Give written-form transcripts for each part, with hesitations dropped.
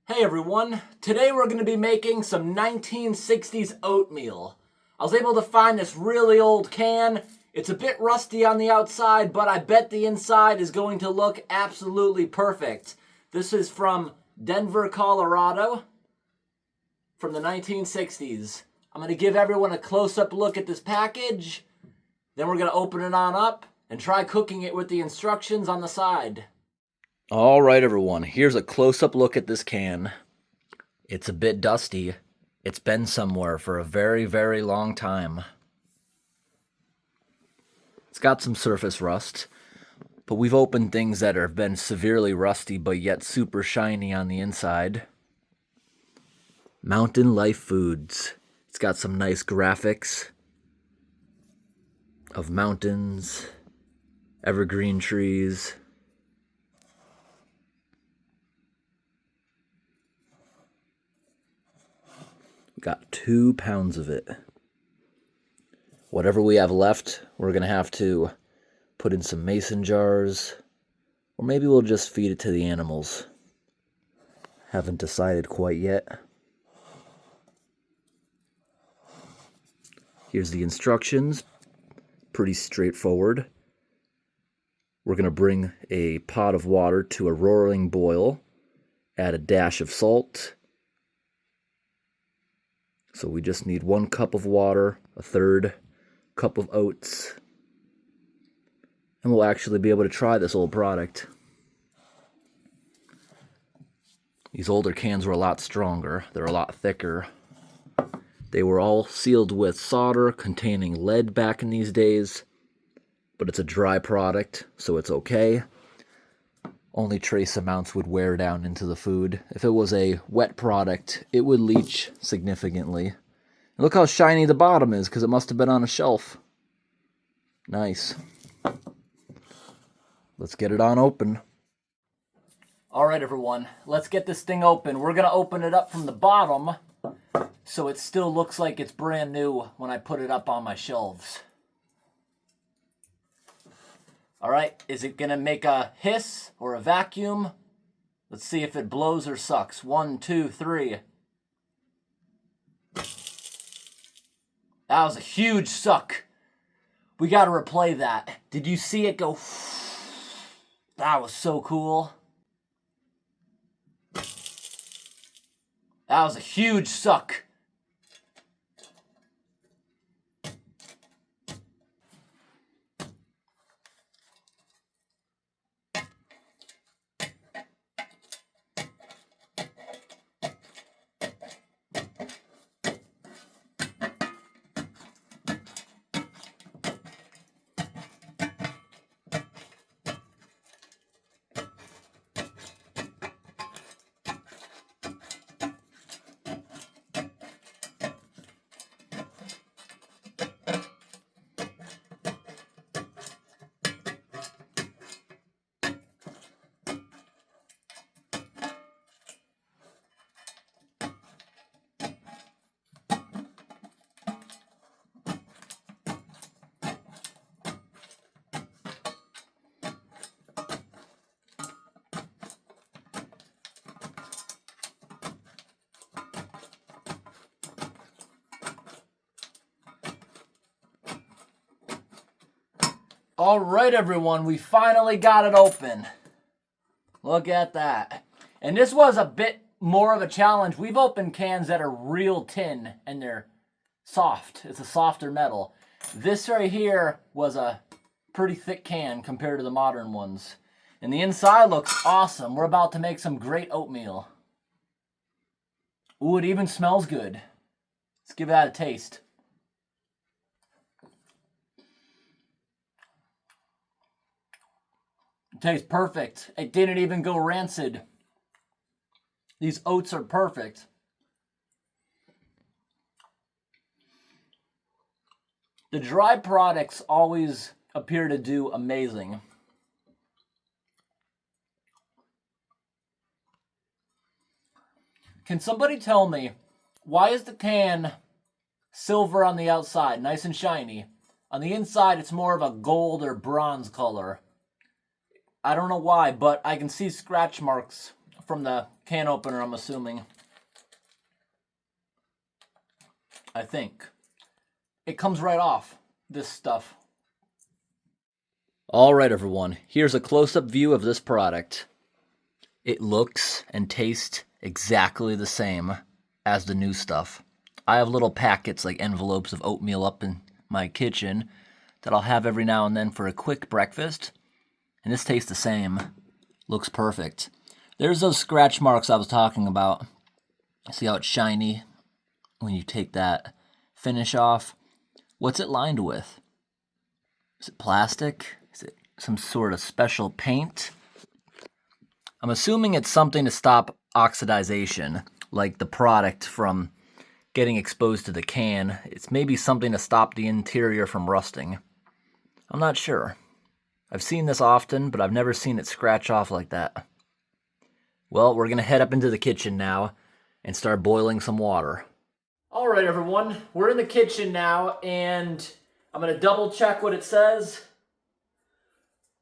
Hey everyone, today we're going to be making some 1960s oatmeal. I was able to find this really old can. It's a bit rusty on the outside, but I bet the inside is going to look absolutely perfect. This is from Denver, Colorado, from the 1960s. I'm going to give everyone a close-up look at this package, then we're going to open it on up and try cooking it with the instructions on the side. All right, everyone, here's a close-up look at this can. It's a bit dusty. It's been somewhere for a very, very long time. It's got some surface rust, but we've opened things that have been severely rusty but yet super shiny on the inside. Mountain Life Foods. It's got some nice graphics of mountains, evergreen trees. Got 2 pounds of it. Whatever we have left, we're going to have to put in some mason jars, or maybe we'll just feed it to the animals. Haven't decided quite yet. Here's the instructions. Pretty straightforward. We're going to bring a pot of water to a roaring boil, add a dash of salt. So we just need 1 cup of water, a 1/3 cup of oats, and we'll actually be able to try this old product. These older cans were a lot stronger. They're a lot thicker. They were all sealed with solder containing lead back in these days, but it's a dry product, so it's okay. Only trace amounts would wear down into the food. If it was a wet product, it would leach significantly. And look how shiny the bottom is, because it must have been on a shelf. Nice. Let's get it on open. All right, everyone. Let's get this thing open. We're going to open it up from the bottom, so it still looks like it's brand new when I put it up on my shelves. All right, is it going to make a hiss or a vacuum? Let's see if it blows or sucks. 1, 2, 3. That was a huge suck. We got to replay that. Did you see it go? That was so cool. That was a huge suck. All right, everyone, we finally got it open. Look at that. And this was a bit more of a challenge. We've opened cans that are real tin and they're soft. It's a softer metal. This right here was a pretty thick can compared to the modern ones. And the inside looks awesome. We're about to make some great oatmeal. Ooh, it even smells good. Let's give that a taste. It tastes perfect. It didn't even go rancid. These oats are perfect. The dry products always appear to do amazing. Can somebody tell me, why is the can silver on the outside, nice and shiny? On the inside, it's more of a gold or bronze color. I don't know why, but I can see scratch marks from the can opener, I'm assuming. I think. It comes right off, this stuff. Alright everyone, here's a close-up view of this product. It looks and tastes exactly the same as the new stuff. I have little packets like envelopes of oatmeal up in my kitchen that I'll have every now and then for a quick breakfast. And this tastes the same. Looks perfect. There's those scratch marks I was talking about. See how it's shiny when you take that finish off? What's it lined with? Is it plastic? Is it some sort of special paint? I'm assuming it's something to stop oxidization, like the product from getting exposed to the can. It's maybe something to stop the interior from rusting. I'm not sure. I've seen this often, but I've never seen it scratch off like that. Well, we're going to head up into the kitchen now and start boiling some water. All right, everyone. We're in the kitchen now, and I'm going to double check what it says.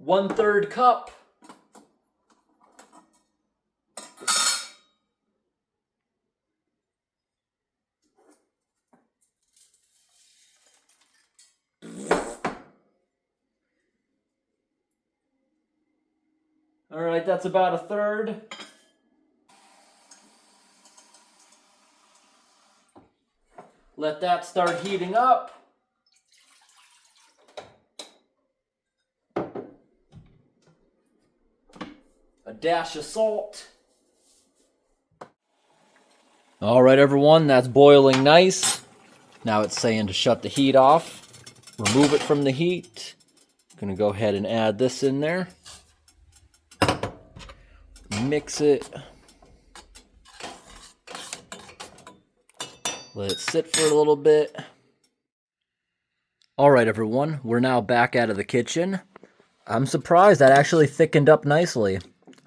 1/3 cup. All right, that's about 1/3. Let that start heating up. A dash of salt. All right, everyone, that's boiling nice. Now it's saying to shut the heat off. Remove it from the heat. I'm gonna go ahead and add this in there. Mix it. Let it sit for a little bit. All right, everyone, we're now back out of the kitchen. I'm surprised that actually thickened up nicely.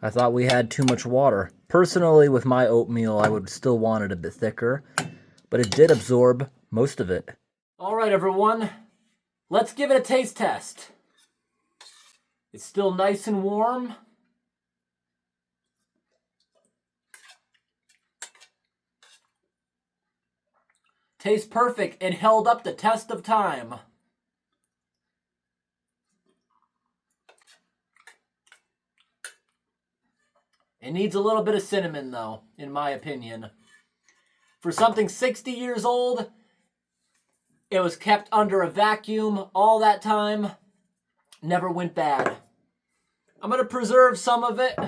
I thought we had too much water. Personally, with my oatmeal, I would still want it a bit thicker, but it did absorb most of it. All right, everyone, let's give it a taste test. It's still nice and warm. Tastes perfect and held up the test of time. It needs a little bit of cinnamon, though, in my opinion. For something 60 years old, it was kept under a vacuum all that time. Never went bad. I'm going to preserve some of it.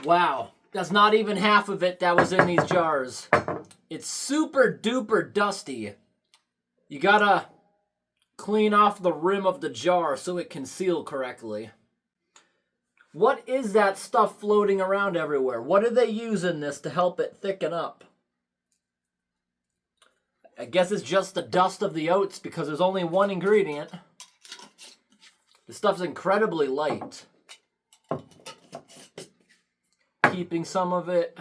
Wow, that's not even half of it that was in these jars. It's super duper dusty. You gotta clean off the rim of the jar so it can seal correctly. What is that stuff floating around everywhere? What do they use in this to help it thicken up? I guess it's just the dust of the oats because there's only one ingredient. This stuff's incredibly light. Keeping some of it.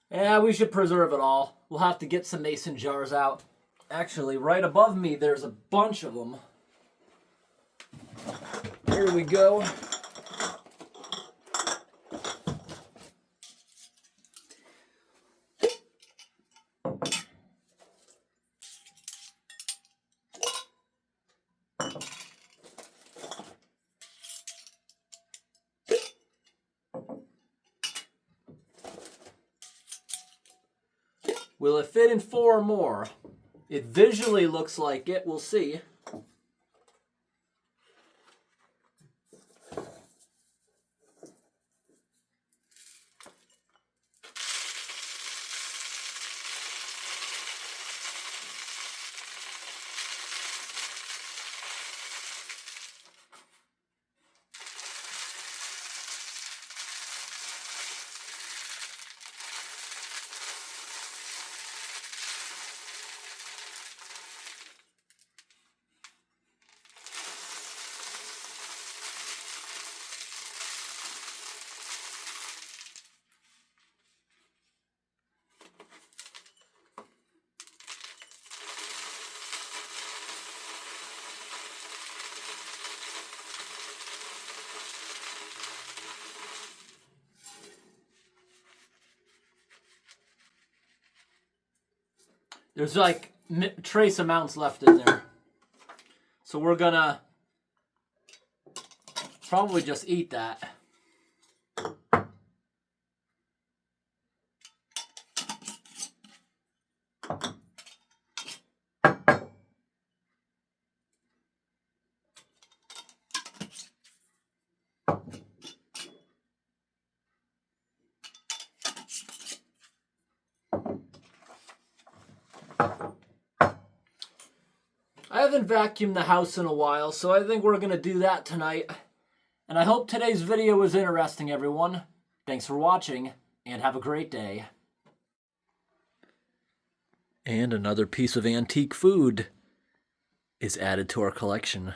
Yeah, we should preserve it all. We'll have to get some mason jars out. Actually, right above me, there's a bunch of them. Here we go. Will it fit in 4 more? It visually looks like it. We'll see. There's like trace amounts left in there. So we're gonna probably just eat that. I haven't vacuumed the house in a while, so I think we're going to do that tonight. And I hope today's video was interesting, everyone. Thanks for watching, and have a great day. And another piece of antique food is added to our collection.